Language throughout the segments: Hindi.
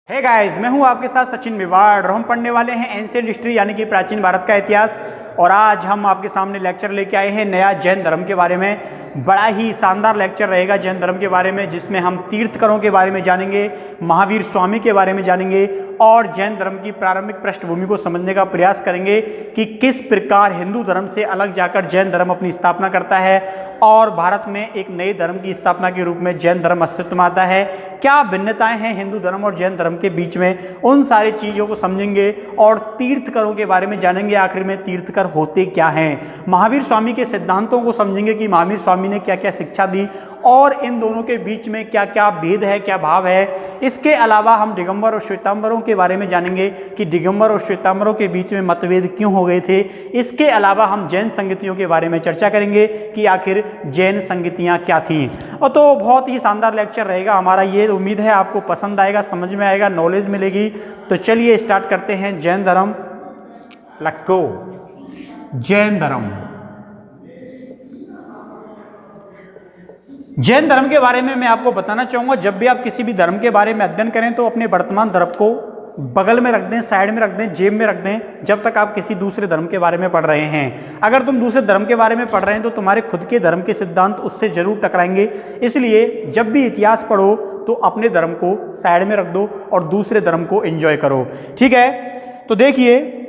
हे गाइस, मैं हूं आपके साथ सचिन मेवाड़ और हम पढ़ने वाले हैं एंशिएंट हिस्ट्री यानी कि प्राचीन भारत का इतिहास। और आज हम आपके सामने लेक्चर लेके आए हैं नया जैन धर्म के बारे में। बड़ा ही शानदार लेक्चर रहेगा जैन धर्म के बारे में, जिसमें हम तीर्थकरों के बारे में जानेंगे, महावीर स्वामी के बारे में जानेंगे और जैन धर्म की प्रारंभिक पृष्ठभूमि को समझने का प्रयास करेंगे कि किस प्रकार हिंदू धर्म से अलग जाकर जैन धर्म अपनी स्थापना करता है और भारत में एक नए धर्म की स्थापना के रूप में जैन धर्म अस्तित्व में आता है। क्या भिन्नताएं हैं हिंदू धर्म और जैन धर्म के बीच में, उन सारी चीज़ों को समझेंगे और तीर्थकरों के बारे में जानेंगे। आखिर में तीर्थकर होते क्या हैं, महावीर स्वामी के सिद्धांतों को समझेंगे कि महावीर स्वामी ने क्या क्या शिक्षा दी और इन दोनों के बीच में क्या क्या भेद है, क्या भाव है। इसके अलावा हम दिगंबर और श्वेतांबरों के बारे में जानेंगे कि दिगंबर और श्वेतांबरों के बीच में मतभेद क्यों हो गए थे। इसके अलावा हम जैन संगतियों के बारे में चर्चा करेंगे कि आखिर जैन संगतियां क्या थीं। और तो बहुत ही शानदार लेक्चर रहेगा हमारा, ये उम्मीद है आपको पसंद आएगा, समझ में आएगा, नॉलेज मिलेगी। तो चलिए स्टार्ट करते हैं जैन धर्म। Let's go. जैन धर्म, जैन धर्म के बारे में मैं आपको बताना चाहूंगा, जब भी आप किसी भी धर्म के बारे में अध्ययन करें तो अपने वर्तमान धर्म को बगल में रख दें, साइड में रख दें, जेब में रख दें, जब तक आप किसी दूसरे धर्म के बारे में पढ़ रहे हैं। अगर तुम दूसरे धर्म के बारे में पढ़ रहे हैं तो तुम्हारे खुद के धर्म के सिद्धांत उससे जरूर टकराएंगे। इसलिए जब भी इतिहास पढ़ो तो अपने धर्म को साइड में रख दो और दूसरे धर्म को एंजॉय करो, ठीक है। तो देखिए,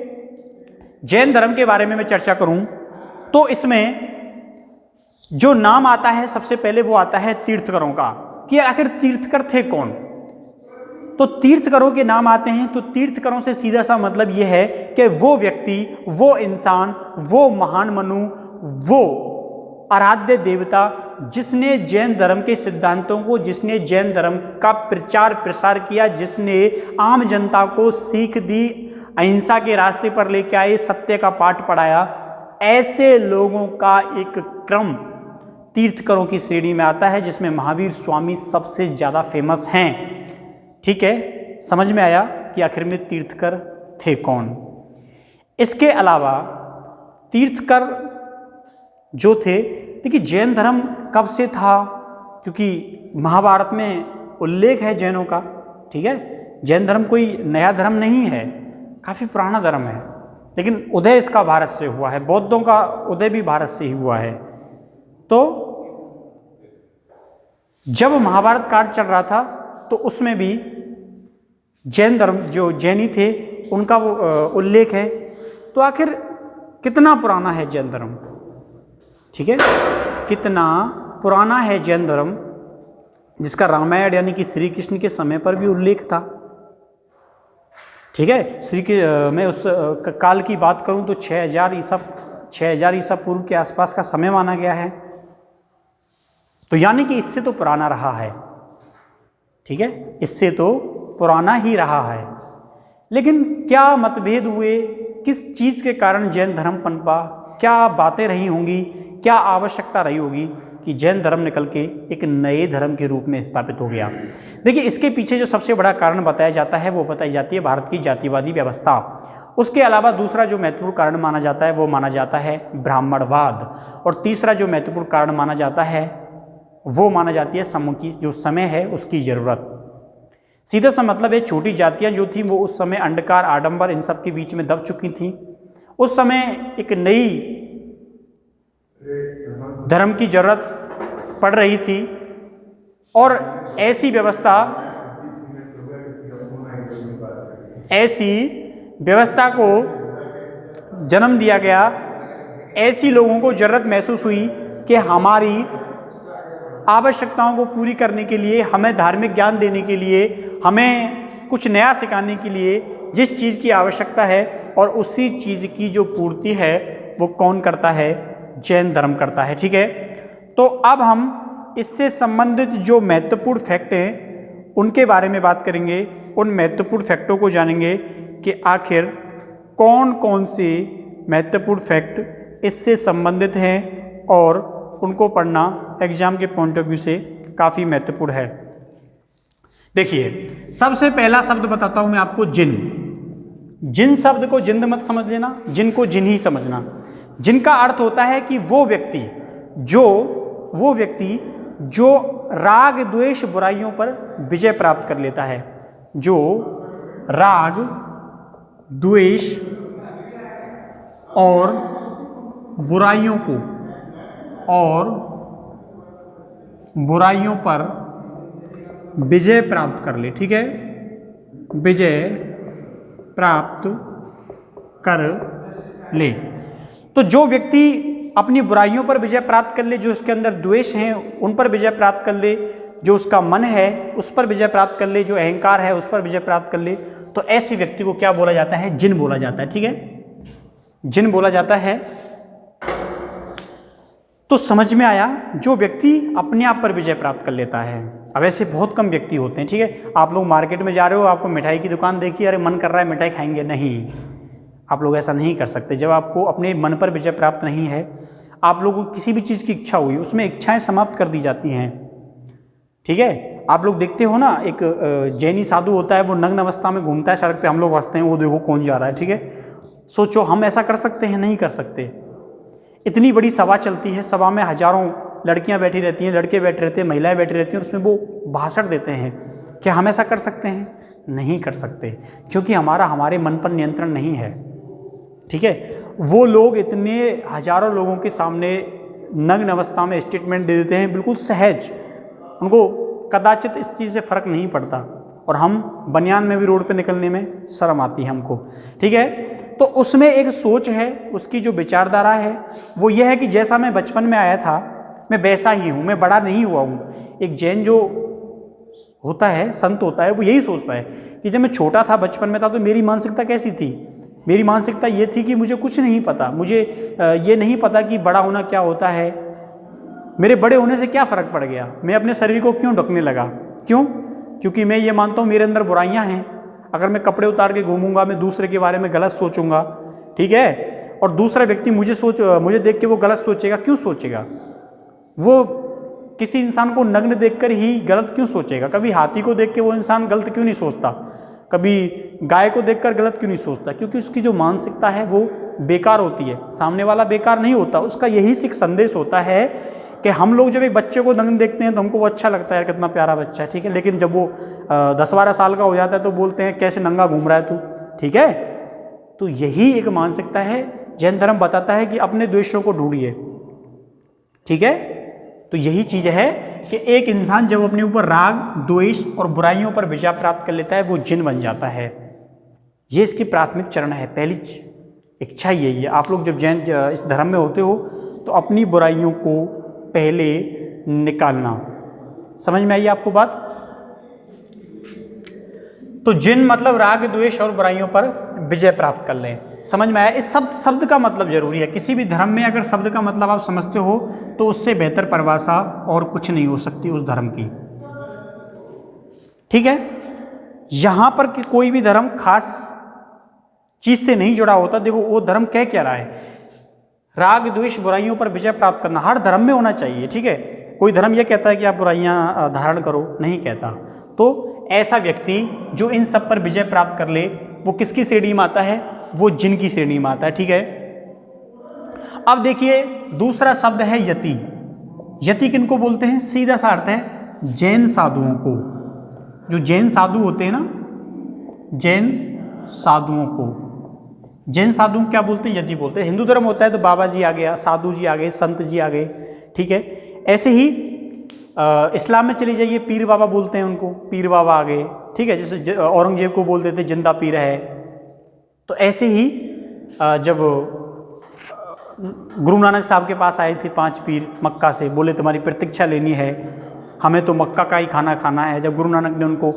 जैन धर्म के बारे में मैं चर्चा करूं तो इसमें जो नाम आता है सबसे पहले वो आता है तीर्थकरों का, कि आखिर तीर्थकर थे कौन। तो तीर्थकरों के नाम आते हैं तो तीर्थकरों से सीधा सा मतलब यह है कि वो व्यक्ति, वो इंसान, वो महान मनु, वो आराध्य देवता जिसने जैन धर्म के सिद्धांतों को, जिसने जैन धर्म का प्रचार प्रसार किया, जिसने आम जनता को सीख दी, अहिंसा के रास्ते पर लेके आए, सत्य का पाठ पढ़ाया, ऐसे लोगों का एक क्रम तीर्थकरों की श्रेणी में आता है, जिसमें महावीर स्वामी सबसे ज़्यादा फेमस हैं। ठीक है, समझ में आया कि आखिर में तीर्थकर थे कौन। इसके अलावा तीर्थकर जो थे, देखिए जैन धर्म कब से था, क्योंकि महाभारत में उल्लेख है जैनों का, ठीक है। जैन धर्म कोई नया धर्म नहीं है, काफ़ी पुराना धर्म है, लेकिन उदय इसका भारत से हुआ है, बौद्धों का उदय भी भारत से ही हुआ है। तो जब महाभारत काल चल रहा था तो उसमें भी जैन धर्म, जो जैनी थे, उनका वो उल्लेख है। तो आखिर कितना पुराना है जैन धर्म, ठीक है, कितना पुराना है जैन धर्म, जिसका रामायण यानी कि श्री कृष्ण के समय पर भी उल्लेख था, ठीक है। मैं उस काल की बात करूं तो 6000 ईसा पूर्व के आसपास का समय माना गया है। तो यानी कि इससे तो पुराना रहा है, ठीक है, इससे तो पुराना ही रहा है। लेकिन क्या मतभेद हुए, किस चीज़ के कारण जैन धर्म पनपा, क्या बातें रही होंगी, क्या आवश्यकता रही होगी कि जैन धर्म निकल के एक नए धर्म के रूप में स्थापित हो गया। देखिए, इसके पीछे जो सबसे बड़ा कारण बताया जाता है वो बताई जाती है भारत की जातिवादी व्यवस्था। उसके अलावा दूसरा जो महत्वपूर्ण कारण माना जाता है वो माना जाता है ब्राह्मणवाद। और तीसरा जो महत्वपूर्ण कारण माना जाता है वो माना जाती है समूह की जो समय है उसकी ज़रूरत। सीधा सा मतलब है छोटी जातियाँ जो थी वो उस समय अंधकार, आडंबर, इन सब के बीच में दब चुकी थीं। उस समय एक नई धर्म की जरूरत पड़ रही थी और ऐसी व्यवस्था को जन्म दिया गया। ऐसी लोगों को जरूरत महसूस हुई कि हमारी आवश्यकताओं को पूरी करने के लिए, हमें धार्मिक ज्ञान देने के लिए, हमें कुछ नया सिखाने के लिए जिस चीज़ की आवश्यकता है और उसी चीज़ की जो पूर्ति है वो कौन करता है, जैन धर्म करता है, ठीक है। तो अब हम इससे संबंधित जो महत्वपूर्ण फैक्ट हैं उनके बारे में बात करेंगे, उन महत्वपूर्ण फैक्टों को जानेंगे कि आखिर कौन कौन से महत्वपूर्ण फैक्ट इससे संबंधित हैं और उनको पढ़ना एग्जाम के पॉइंट ऑफ व्यू से काफ़ी महत्वपूर्ण है। देखिए, सबसे पहला शब्द बताता हूँ मैं आपको, जिन। जिन शब्द को जिंद मत समझ लेना, जिन को जिन ही समझना। जिनका अर्थ होता है कि वो व्यक्ति जो राग द्वेष बुराइयों पर विजय प्राप्त कर लेता है, जो राग, द्वेष और बुराइयों पर विजय प्राप्त कर ले। ठीक है, विजय प्राप्त कर ले। तो जो व्यक्ति अपनी बुराइयों पर विजय प्राप्त कर ले, जो उसके अंदर द्वेष हैं उन पर विजय प्राप्त कर ले, जो उसका मन है उस पर विजय प्राप्त कर ले, जो अहंकार है उस पर विजय प्राप्त कर ले, तो ऐसे व्यक्ति को क्या बोला जाता है? जिन बोला जाता है। ठीक है, जिन बोला जाता है। तो समझ में आया, जो व्यक्ति अपने आप पर विजय प्राप्त कर लेता है। अब ऐसे बहुत कम व्यक्ति होते हैं। ठीक है, आप लोग मार्केट में जा रहे हो, आपको मिठाई की दुकान देखी, अरे मन कर रहा है मिठाई खाएंगे, नहीं, आप लोग ऐसा नहीं कर सकते। जब आपको अपने मन पर विजय प्राप्त नहीं है, आप लोगों को किसी भी चीज़ की इच्छा हुई, उसमें इच्छाएं समाप्त कर दी जाती हैं। ठीक है, आप लोग देखते हो ना, एक जैनी साधु होता है, वो नग्न अवस्था में घूमता है सड़क पे, हम लोग हंसते हैं, वो देखो कौन जा रहा है। ठीक है, सोचो हम ऐसा कर सकते हैं? नहीं कर सकते। इतनी बड़ी सभा चलती है, सभा में हजारों लड़कियां बैठी रहती हैं, लड़के बैठे रहते हैं, महिलाएं बैठी रहती हैं, और उसमें वो भाषण देते हैं। क्या हम ऐसा कर सकते हैं? नहीं कर सकते, क्योंकि हमारे मन पर नियंत्रण नहीं है। ठीक है, वो लोग इतने हजारों लोगों के सामने नग्न अवस्था में स्टेटमेंट दे देते हैं, बिल्कुल सहज, उनको कदाचित इस चीज़ से फर्क नहीं पड़ता, और हम बनियान में भी रोड पे निकलने में शर्म आती है हमको। ठीक है, तो उसमें एक सोच है, उसकी जो विचारधारा है वो यह है कि जैसा मैं बचपन में आया था मैं वैसा ही हूँ, मैं बड़ा नहीं हुआ हूँ। एक जैन जो होता है, संत होता है, वो यही सोचता है कि जब मैं छोटा था, बचपन में था, तो मेरी मानसिकता कैसी थी? मेरी मानसिकता ये थी कि मुझे कुछ नहीं पता, मुझे ये नहीं पता कि बड़ा होना क्या होता है, मेरे बड़े होने से क्या फ़र्क पड़ गया, मैं अपने शरीर को क्यों ढकने लगा? क्यों? क्योंकि मैं ये मानता हूँ मेरे अंदर बुराइयाँ हैं। अगर मैं कपड़े उतार के घूमूंगा, मैं दूसरे के बारे में गलत सोचूंगा, ठीक है, और दूसरा व्यक्ति मुझे देख के वो गलत सोचेगा। क्यों सोचेगा? वो किसी इंसान को नग्न देखकर ही गलत क्यों सोचेगा? कभी हाथी को देख के वो इंसान गलत क्यों नहीं सोचता? कभी गाय को देखकर गलत क्यों नहीं सोचता? क्योंकि उसकी जो मानसिकता है वो बेकार होती है। सामने वाला बेकार नहीं होता, उसका यही सिख संदेश होता है कि हम लोग जब एक बच्चे को नग्न देखते हैं तो हमको वो अच्छा लगता है, यार कितना प्यारा बच्चा है, ठीक है, लेकिन जब वो 10-12 साल का हो जाता है तो बोलते हैं कैसे नंगा घूम रहा है तू, ठीक है। तो यही एक मानसिकता है। जैन धर्म बताता है कि अपने द्वेषों को ढूंढिए, ठीक है। तो यही चीज़ है कि एक इंसान जब अपने ऊपर राग, द्वेष और बुराइयों पर विजय प्राप्त कर लेता है वो जिन बन जाता है। ये इसकी प्राथमिक चरण है, पहली इच्छा यही है। आप लोग जब जैन इस धर्म में होते हो तो अपनी बुराइयों को पहले निकालना। समझ में आई आपको बात? तो जिन मतलब राग, द्वेष और बुराइयों पर विजय प्राप्त कर लें। समझ में आया? इस शब्द का मतलब जरूरी है। किसी भी धर्म में अगर शब्द का मतलब आप समझते हो तो उससे बेहतर परिभाषा और कुछ नहीं हो सकती उस धर्म की, ठीक है। यहां पर कि कोई भी धर्म खास चीज से नहीं जुड़ा होता। देखो वो धर्म कह क्या रहा है, राग, द्वेष, बुराइयों पर विजय प्राप्त करना हर धर्म में होना चाहिए, ठीक है। कोई धर्म यह कहता है कि आप बुराइयां धारण करो, नहीं कहता। तो ऐसा व्यक्ति जो इन सब पर विजय प्राप्त कर ले वो किसकी श्रेणी में आता है? वो जिन की श्रेणी में आता है, ठीक है। अब देखिए दूसरा शब्द है यति। यति किनको बोलते हैं? सीधा सा अर्थ है जैन साधुओं को। जो जैन साधु होते हैं ना, जैन साधुओं को, जैन साधु क्या बोलते हैं? यति बोलते हैं। हिंदू धर्म होता है तो बाबा जी आ गया, साधु जी आ गए, संत जी आ गए, ठीक है। ऐसे ही इस्लाम में चले जाइए, पीर बाबा बोलते हैं उनको, पीर बाबा आ गए, ठीक है। जैसे औरंगजेब को बोल देते जिंदा पीर है। तो ऐसे ही जब गुरु नानक साहब के पास आए थे 5 पीर मक्का से, बोले तुम्हारी प्रतीक्षा लेनी है, हमें तो मक्का का ही खाना खाना है। जब गुरु नानक ने उनको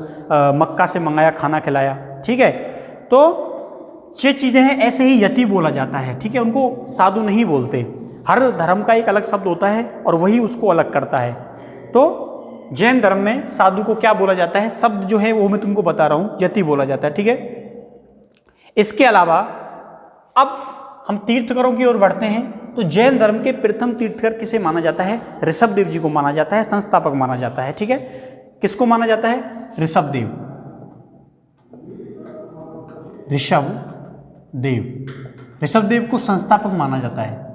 मक्का से मंगाया, खाना खिलाया, ठीक है। तो ये चीज़ें हैं, ऐसे ही यति बोला जाता है, ठीक है। उनको साधु नहीं बोलते। हर धर्म का एक अलग शब्द होता है और वही उसको अलग करता है। तो जैन धर्म में साधु को क्या बोला जाता है? शब्द जो है वो मैं तुमको बता रहा हूँ, यति बोला जाता है, ठीक है। इसके अलावा अब हम तीर्थकरों की ओर बढ़ते हैं। तो जैन धर्म के प्रथम तीर्थकर किसे माना जाता है? ऋषभदेव जी को माना जाता है, संस्थापक माना जाता है, ठीक है। किसको माना जाता है? ऋषभदेव, ऋषभदेव। ऋषभदेव को संस्थापक माना जाता है,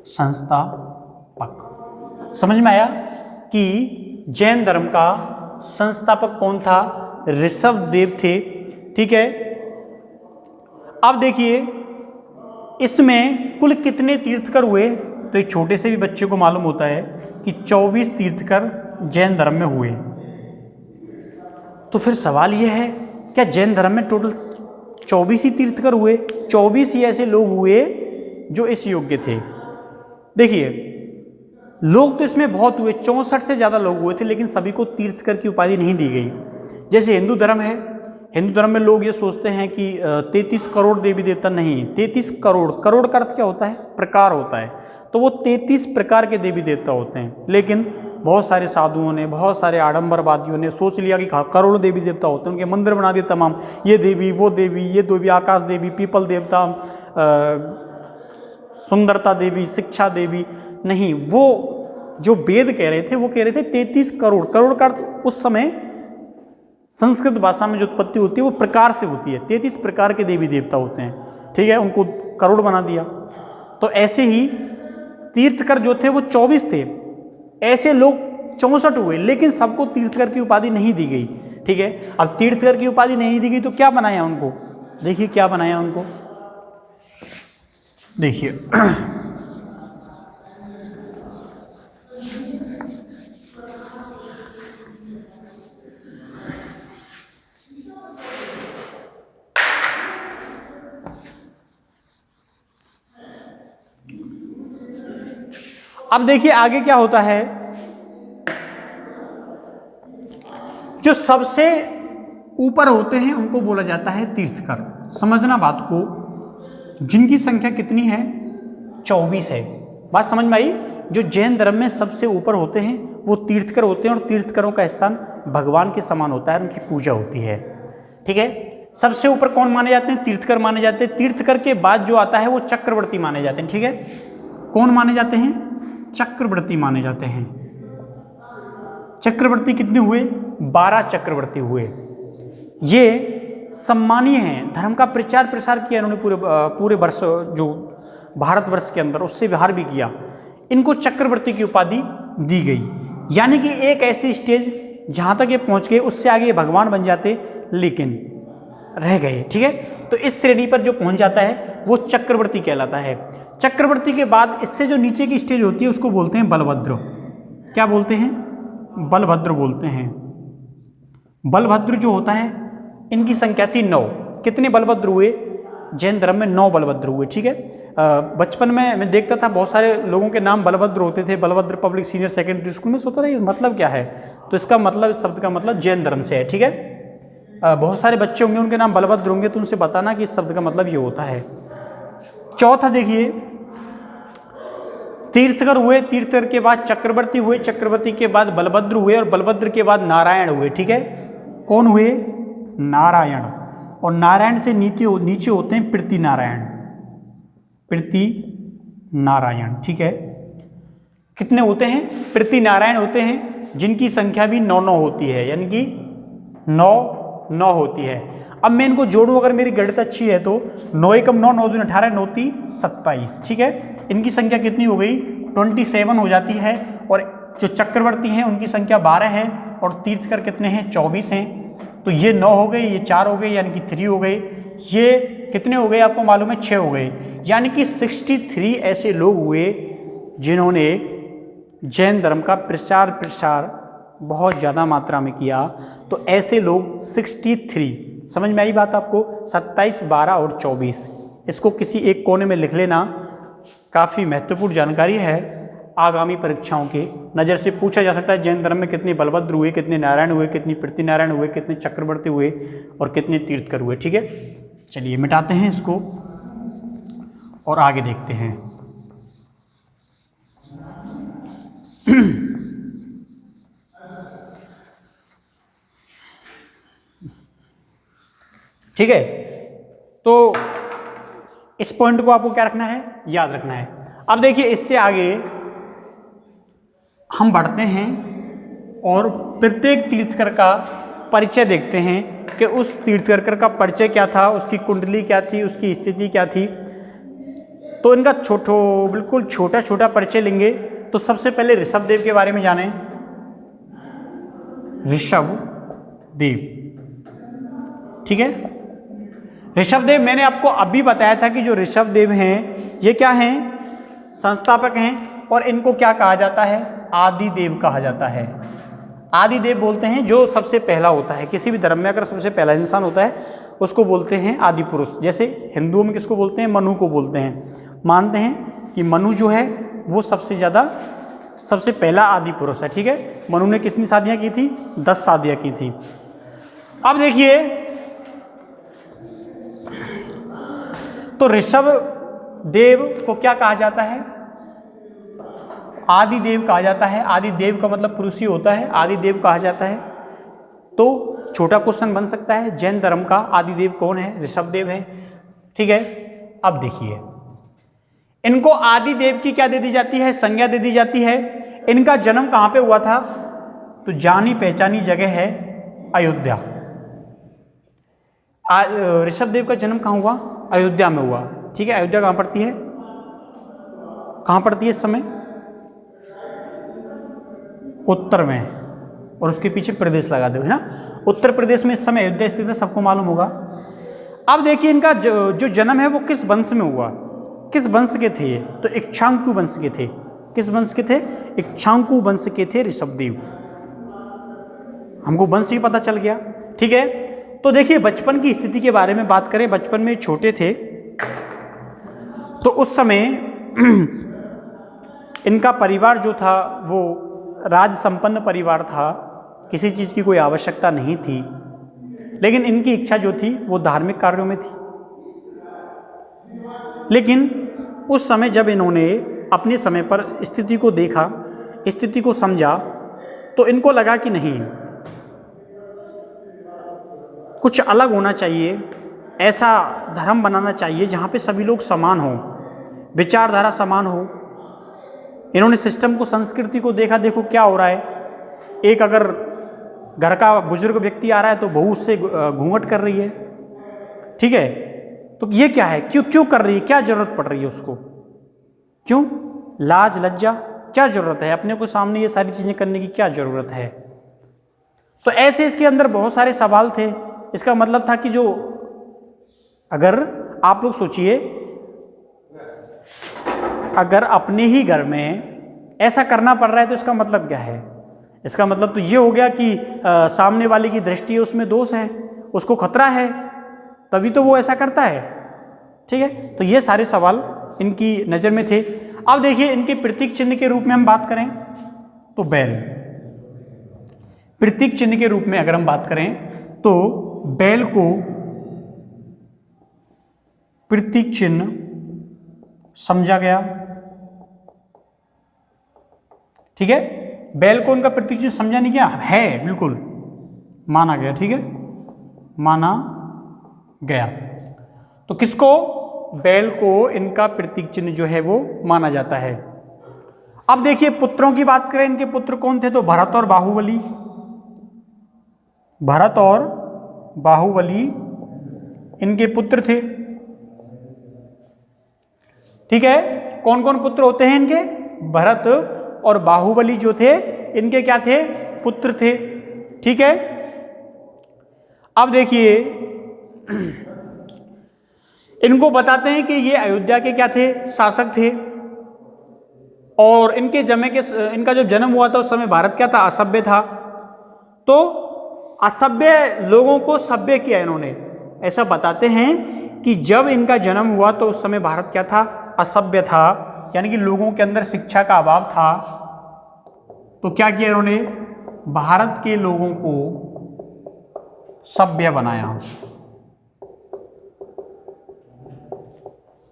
संस्थापक। समझ में आया कि जैन धर्म का संस्थापक कौन था? ऋषभ देव थे। ठीक है, अब देखिए इसमें कुल कितने तीर्थकर हुए, तो एक छोटे से भी बच्चे को मालूम होता है कि 24 तीर्थकर जैन धर्म में हुए। तो फिर सवाल यह है, क्या जैन धर्म में टोटल 24 ही तीर्थकर हुए? 24 ही ऐसे लोग हुए जो इस योग्य थे? देखिए लोग तो इसमें बहुत हुए, 64 से ज़्यादा लोग हुए थे, लेकिन सभी को तीर्थकर की उपाधि नहीं दी गई। जैसे हिंदू धर्म है, हिंदू धर्म में लोग ये सोचते हैं कि 33 करोड़ देवी देवता, नहीं, 33 करोड़, करोड़ का अर्थ क्या होता है? प्रकार होता है, तो वो 33 प्रकार के देवी देवता होते हैं। लेकिन बहुत सारे साधुओं ने, बहुत सारे आडंबरवादियों ने सोच लिया कि करोड़ों देवी देवता होते हैं, उनके मंदिर बना दिए तमाम, ये देवी वो देवी, ये देवी आकाश देवी, पीपल देवता, सुंदरता देवी, शिक्षा देवी। नहीं, वो जो वेद कह रहे थे वो कह रहे थे 33 करोड़। करोड़ का उस समय संस्कृत भाषा में जो उत्पत्ति होती है वो प्रकार से होती है, 33 प्रकार के देवी देवता होते हैं। ठीक है, उनको करोड़ बना दिया। तो ऐसे ही तीर्थकर जो थे वो 24 थे, ऐसे लोग 64 हुए, लेकिन सबको तीर्थकर की उपाधि नहीं दी गई। ठीक है, अब तीर्थकर की उपाधि नहीं दी गई तो क्या बनाया उनको? देखिए क्या बनाया उनको, देखिए अब देखिए आगे क्या होता है, जो सबसे ऊपर होते हैं उनको बोला जाता है तीर्थकर। समझना बात को, जिनकी संख्या कितनी है? 24 है। बात समझ में आई? जो जैन धर्म में सबसे ऊपर होते हैं वो तीर्थकर होते हैं, और तीर्थकरों का स्थान भगवान के समान होता है, उनकी पूजा होती है। ठीक है, सबसे ऊपर कौन माने जाते हैं? तीर्थकर माने जाते हैं। तीर्थकर के बाद जो आता है वो चक्रवर्ती माने जाते हैं। ठीक है, कौन माने जाते हैं? चक्रवर्ती माने जाते हैं। चक्रवर्ती कितने हुए? 12 चक्रवर्ती हुए। ये सम्मानीय हैं, धर्म का प्रचार प्रसार किया इन्होंने पूरे वर्ष, जो भारतवर्ष के अंदर, उससे बाहर भी किया। इनको चक्रवर्ती की उपाधि दी गई, यानी कि एक ऐसी स्टेज जहाँ तक ये पहुँच गए, उससे आगे ये भगवान बन जाते, लेकिन रह गए। ठीक है, तो इस श्रेणी पर जो पहुँच जाता है वो चक्रवर्ती कहलाता है। चक्रवर्ती के बाद इससे जो नीचे की स्टेज होती है उसको बोलते हैं बलभद्र। क्या बोलते हैं? बलभद्र बोलते हैं। बलभद्र जो होता है, इनकी संख्या थी 9। कितने बलभद्र हुए? जैन धर्म में 9 बलभद्र हुए। ठीक है, बचपन में मैं देखता था बहुत सारे लोगों के नाम बलभद्र होते थे, Balbhadra public senior secondary school में। सोचता था ये मतलब क्या है, तो इसका मतलब, इस शब्द का मतलब जैन धर्म से है। ठीक है, बहुत सारे बच्चे होंगे उनके नाम बलभद्र होंगे, तो उनसे बताना कि इस शब्द का मतलब ये होता है। चौथा देखिए, तीर्थकर हुए, तीर्थकर के बाद चक्रवर्ती हुए, चक्रवर्ती के बाद बलभद्र हुए, और बलभद्र के बाद नारायण हुए। ठीक है, कौन हुए? नारायण। और नारायण से नीचे होते हैं पृथ्वी नारायण। पृथ्वी नारायण। ठीक है, कितने होते हैं? पृथ्वी नारायण होते हैं, जिनकी संख्या भी 9 होती है, यानी कि 9 होती है। अब मैं इनको जोड़ूं, अगर मेरी गणित अच्छी है तो 9 एकम 9, 9 दूनी 18, 9 ती 27। ठीक है, इनकी संख्या कितनी हो गई? 27 हो जाती है। और जो चक्रवर्ती हैं उनकी संख्या 12 है, और तीर्थकर कितने हैं? 24 हैं। तो ये 9 हो गए, ये 4 हो गए, यानी कि 3 हो गए। ये कितने हो गए आपको मालूम है? 6 हो गए। यानी कि 63 ऐसे लोग हुए जिन्होंने जैन धर्म का प्रसार बहुत ज़्यादा मात्रा में किया। तो ऐसे लोग 63, समझ में आई बात आपको? 27, 12 और 24, इसको किसी एक कोने में लिख लेना, काफ़ी महत्वपूर्ण जानकारी है। आगामी परीक्षाओं के नज़र से पूछा जा सकता है जैन धर्म में कितने बलभद्र हुए, कितने नारायण हुए, कितनी पृथ्वी नारायण हुए, कितने चक्रवर्ती हुए, और कितने तीर्थकर हुए। ठीक है, चलिए मिटाते हैं इसको और आगे देखते हैं। ठीक है, तो इस पॉइंट को आपको क्या रखना है? याद रखना है। अब देखिए इससे आगे हम बढ़ते हैं और प्रत्येक तीर्थकर का परिचय देखते हैं कि उस तीर्थकर का परिचय क्या था, उसकी कुंडली क्या थी, उसकी स्थिति क्या थी। तो इनका बिल्कुल छोटा छोटा परिचय लेंगे। तो सबसे पहले ऋषभ देव के बारे में जानें। ऋषभ देव ठीक है। ऋषभदेव, मैंने आपको अभी बताया था कि जो ऋषभदेव हैं ये क्या हैं, संस्थापक हैं, और इनको क्या कहा जाता है, आदि देव कहा जाता है। आदि देव बोलते हैं जो सबसे पहला होता है, किसी भी धर्म में अगर सबसे पहला इंसान होता है उसको बोलते हैं आदि पुरुष। जैसे हिंदुओं में किसको बोलते हैं, मनु को बोलते हैं। मानते हैं कि मनु जो है वो सबसे पहला आदि पुरुष है, ठीक है। मनु ने कितनी शादियां की थी, 10 शादियां की थी। अब देखिए, तो ऋषभ देव को क्या कहा जाता है, आदि देव कहा जाता है। आदि देव का मतलब पुरुष ही होता है, आदि देव कहा जाता है। तो छोटा क्वेश्चन बन सकता है, जैन धर्म का आदि देव कौन है, ऋषभदेव है, ठीक है। अब देखिए, इनको आदि देव की क्या दे दी जाती है, संज्ञा दे दी जाती है। इनका जन्म कहाँ पे हुआ था, तो जानी पहचानी जगह है अयोध्या। ऋषभदेव का जन्म कहाँ हुआ, अयोध्या में हुआ, ठीक है। अयोध्या कहाँ पड़ती है, कहाँ पड़ती है इस समय, उत्तर में, और उसके पीछे प्रदेश लगा दो, है ना। उत्तर प्रदेश में इस समय अयोध्या स्थित है, सबको मालूम होगा। अब देखिए, इनका जो जन्म है वो किस वंश में हुआ, किस वंश के थे, तो इक्ष्वाकु वंश के थे। किस वंश के थे, इक्ष्वाकु वंश के थे ऋषभदेव। हमको वंश भी पता चल गया, ठीक है। तो देखिए, बचपन की स्थिति के बारे में बात करें, बचपन में छोटे थे तो उस समय इनका परिवार जो था वो राज संपन्न परिवार था, किसी चीज़ की कोई आवश्यकता नहीं थी, लेकिन इनकी इच्छा जो थी वो धार्मिक कार्यों में थी। लेकिन उस समय जब इन्होंने अपने समय पर स्थिति को देखा, स्थिति को समझा, तो इनको लगा कि नहीं, कुछ अलग होना चाहिए, ऐसा धर्म बनाना चाहिए जहाँ पे सभी लोग समान हों, विचारधारा समान हो। इन्होंने सिस्टम को, संस्कृति को देखा, देखो क्या हो रहा है। एक अगर घर का बुजुर्ग व्यक्ति आ रहा है तो बहू उससे घूंघट कर रही है, ठीक है। तो ये क्या है, क्यों कर रही है, क्या जरूरत पड़ रही है उसको, क्यों, लाज लज्जा, क्या जरूरत है, अपने को सामने ये सारी चीजें करने की क्या जरूरत है। तो ऐसे इसके अंदर बहुत सारे सवाल थे। इसका मतलब था कि जो, अगर आप लोग सोचिए, अगर अपने ही घर में ऐसा करना पड़ रहा है तो इसका मतलब क्या है, इसका मतलब तो ये हो गया कि सामने वाले की दृष्टि है उसमें दोष है, उसको खतरा है, तभी तो वो ऐसा करता है, ठीक है। तो ये सारे सवाल इनकी नज़र में थे। अब देखिए, इनके प्रतीक चिन्ह के रूप में हम बात करें तो बैल, प्रतीक चिन्ह के रूप में अगर हम बात करें तो बैल को प्रतीक चिन्ह समझा गया, ठीक है। बैल को उनका प्रतीक चिन्ह समझा नहीं, क्या है, बिल्कुल माना गया, ठीक है, माना गया। तो किसको, बैल को इनका प्रतीक चिन्ह जो है वो माना जाता है। अब देखिए, पुत्रों की बात करें, इनके पुत्र कौन थे, तो भरत और बाहुबली। भरत और बाहुबली इनके पुत्र थे, ठीक है। कौन कौन पुत्र होते हैं इनके, भरत और बाहुबली जो थे इनके क्या थे, पुत्र थे, ठीक है। अब देखिए, इनको बताते हैं कि ये अयोध्या के क्या थे, शासक थे, और इनका जब जन्म हुआ था उस समय भारत क्या था, असभ्य था। तो असभ्य लोगों को सभ्य किया इन्होंने। ऐसा बताते हैं कि जब इनका जन्म हुआ तो उस समय भारत क्या था, असभ्य था, यानी कि लोगों के अंदर शिक्षा का अभाव था। तो क्या किया इन्होंने, भारत के लोगों को सभ्य बनाया।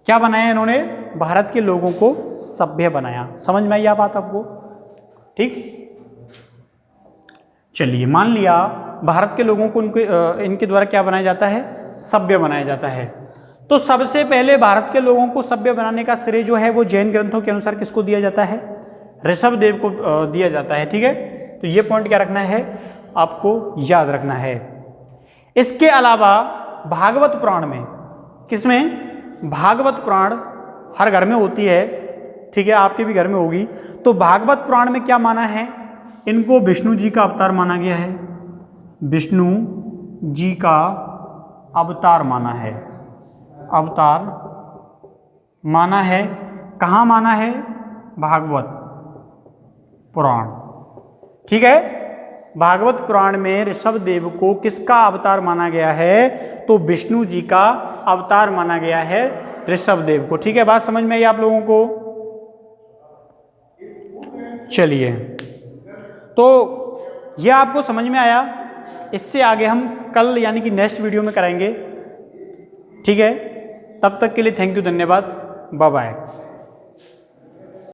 क्या बनाया इन्होंने, भारत के लोगों को सभ्य बनाया। समझ में आई यह बात आपको, ठीक। चलिए, मान लिया भारत के लोगों को इनके द्वारा क्या बनाया जाता है, सभ्य बनाया जाता है। तो सबसे पहले भारत के लोगों को सभ्य बनाने का श्रेय जो है वो जैन ग्रंथों के अनुसार किसको दिया जाता है, ऋषभदेव को दिया जाता है, ठीक है। तो ये पॉइंट क्या रखना है, आपको याद रखना है। इसके अलावा भागवत पुराण में, किसमें, भागवत पुराण हर घर में होती है, ठीक है, आपके भी घर में होगी। तो भागवत पुराण में क्या माना है, इनको विष्णु जी का अवतार माना गया है, विष्णु जी का अवतार माना है, अवतार माना है। कहाँ माना है? भागवत पुराण। ठीक है, भागवत पुराण में ऋषभदेव को किसका अवतार माना गया है? तो विष्णु जी का अवतार माना गया है ऋषभदेव को। ठीक है, बात समझ में आई आप लोगों को? चलिए, तो यह आपको समझ में आया। इससे आगे हम कल यानी कि नेक्स्ट वीडियो में कराएंगे। ठीक है, तब तक के लिए थैंक यू, धन्यवाद, बाय बाय।